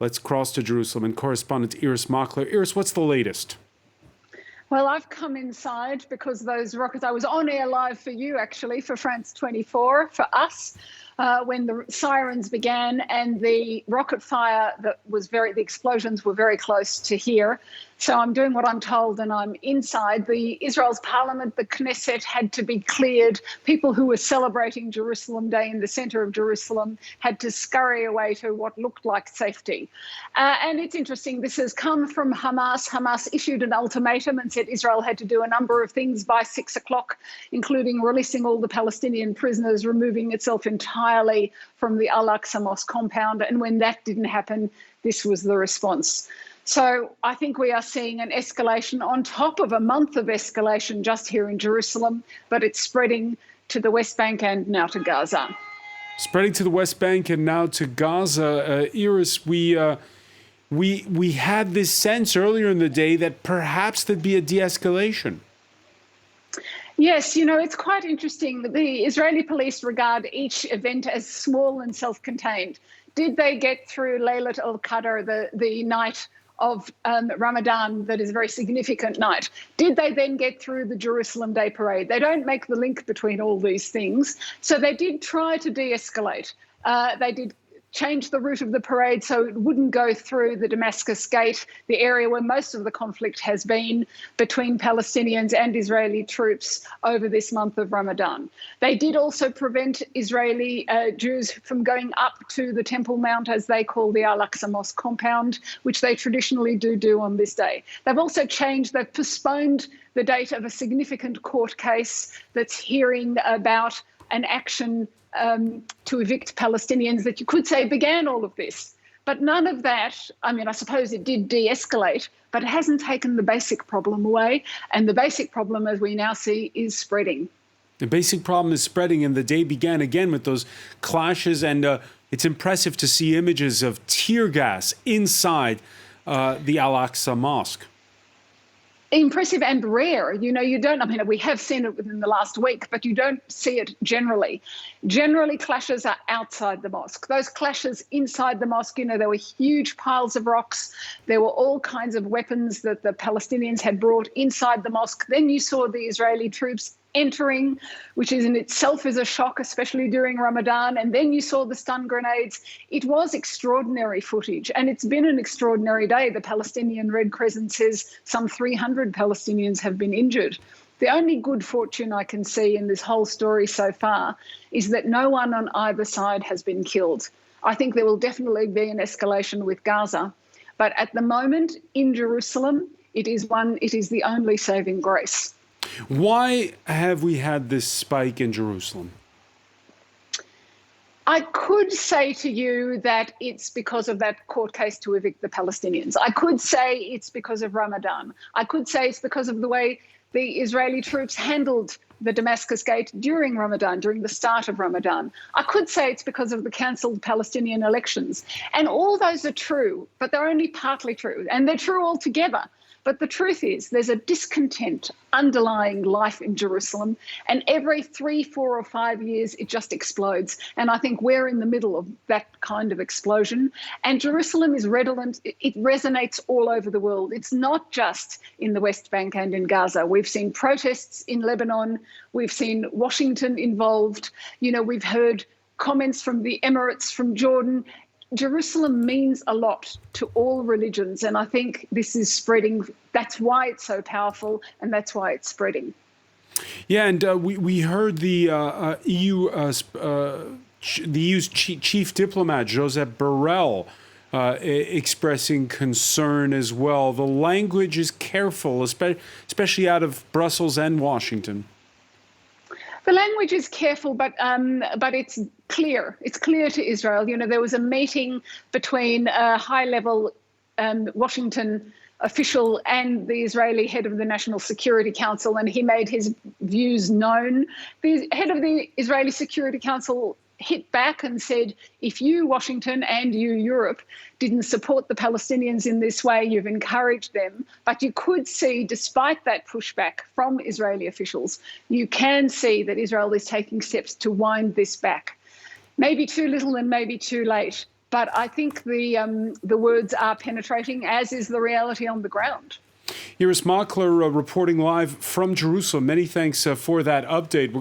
Let's cross to Jerusalem and correspondent Irris Makler. Irris, what's the latest? Well, I've come inside because those rockets, I was on air live for you, actually, for France 24, for us, when the sirens began and the rocket fire the explosions were very close to here. So I'm doing what I'm told and I'm inside. Israel's parliament, the Knesset, had to be cleared. People who were celebrating Jerusalem Day in the center of Jerusalem had to scurry away to what looked like safety. And it's interesting, this has come from Hamas. Hamas issued an ultimatum and said Israel had to do a number of things by 6 o'clock, including releasing all the Palestinian prisoners, removing itself entirely from the Al-Aqsa Mosque compound. And when that didn't happen, this was the response. So I think we are seeing an escalation on top of a month of escalation just here in Jerusalem, but it's spreading to the West Bank and now to Gaza. Spreading to the West Bank and now to Gaza. Irris, we had this sense earlier in the day that perhaps there'd be a de-escalation. Yes, it's quite interesting. The Israeli police regard each event as small and self-contained. Did they get through Laylat al-Qadr, the night of Ramadan, that is a very significant night? Did they then get through the Jerusalem Day Parade? They don't make the link between all these things. So they did try to de-escalate. They did change the route of the parade so it wouldn't go through the Damascus Gate, the area where most of the conflict has been between Palestinians and Israeli troops over this month of Ramadan. They did also prevent Israeli Jews from going up to the Temple Mount, as they call the Al-Aqsa Mosque compound, which they traditionally do on this day. They've also they've postponed the date of a significant court case that's hearing about an action to evict Palestinians that you could say began all of this. But none of that, I suppose it did de-escalate, but it hasn't taken the basic problem away. And the basic problem, as we now see, is spreading. The basic problem is spreading, and the day began again with those clashes. And it's impressive to see images of tear gas inside the Al-Aqsa Mosque. Impressive and rare. You don't, we have seen it within the last week, but you don't see it generally. Generally, clashes are outside the mosque. Those clashes inside the mosque, there were huge piles of rocks. There were all kinds of weapons that the Palestinians had brought inside the mosque. Then you saw the Israeli troops entering, which is in itself is a shock, especially during Ramadan. And then you saw the stun grenades. It was extraordinary footage, and it's been an extraordinary day. The Palestinian Red Crescent says some 300 Palestinians have been injured. The only good fortune I can see in this whole story so far is that no one on either side has been killed. I think there will definitely be an escalation with Gaza, but at the moment in Jerusalem, it is the only saving grace. Why have we had this spike in Jerusalem? I could say to you that it's because of that court case to evict the Palestinians. I could say it's because of Ramadan. I could say it's because of the way the Israeli troops handled the Damascus Gate during Ramadan, during the start of Ramadan. I could say it's because of the cancelled Palestinian elections. And all those are true, but they're only partly true. And they're true altogether. But the truth is there's a discontent underlying life in Jerusalem, and every 3, 4 or 5 years it just explodes. And I think we're in the middle of that kind of explosion. And Jerusalem is redolent. It resonates all over the world. It's not just in the West Bank and in Gaza. We've seen protests in Lebanon. We've seen Washington involved. We've heard comments from the Emirates, from Jordan. Jerusalem means a lot to all religions, and I think this is spreading. That's why it's so powerful, and that's why it's spreading. Yeah, and we heard the EU's chief diplomat, Josep Borrell, expressing concern as well. The language is careful, especially out of Brussels and Washington. The language is careful, but it's clear. It's clear to Israel. There was a meeting between a high-level Washington official and the Israeli head of the National Security Council, and he made his views known. The head of the Israeli Security Council hit back and said, if you, Washington, and you, Europe, didn't support the Palestinians in this way, you've encouraged them. But you could see, despite that pushback from Israeli officials, you can see that Israel is taking steps to wind this back. Maybe too little and maybe too late, But I think the words are penetrating, as is the reality on the ground. Irris Makler reporting live from Jerusalem. Many thanks for that update.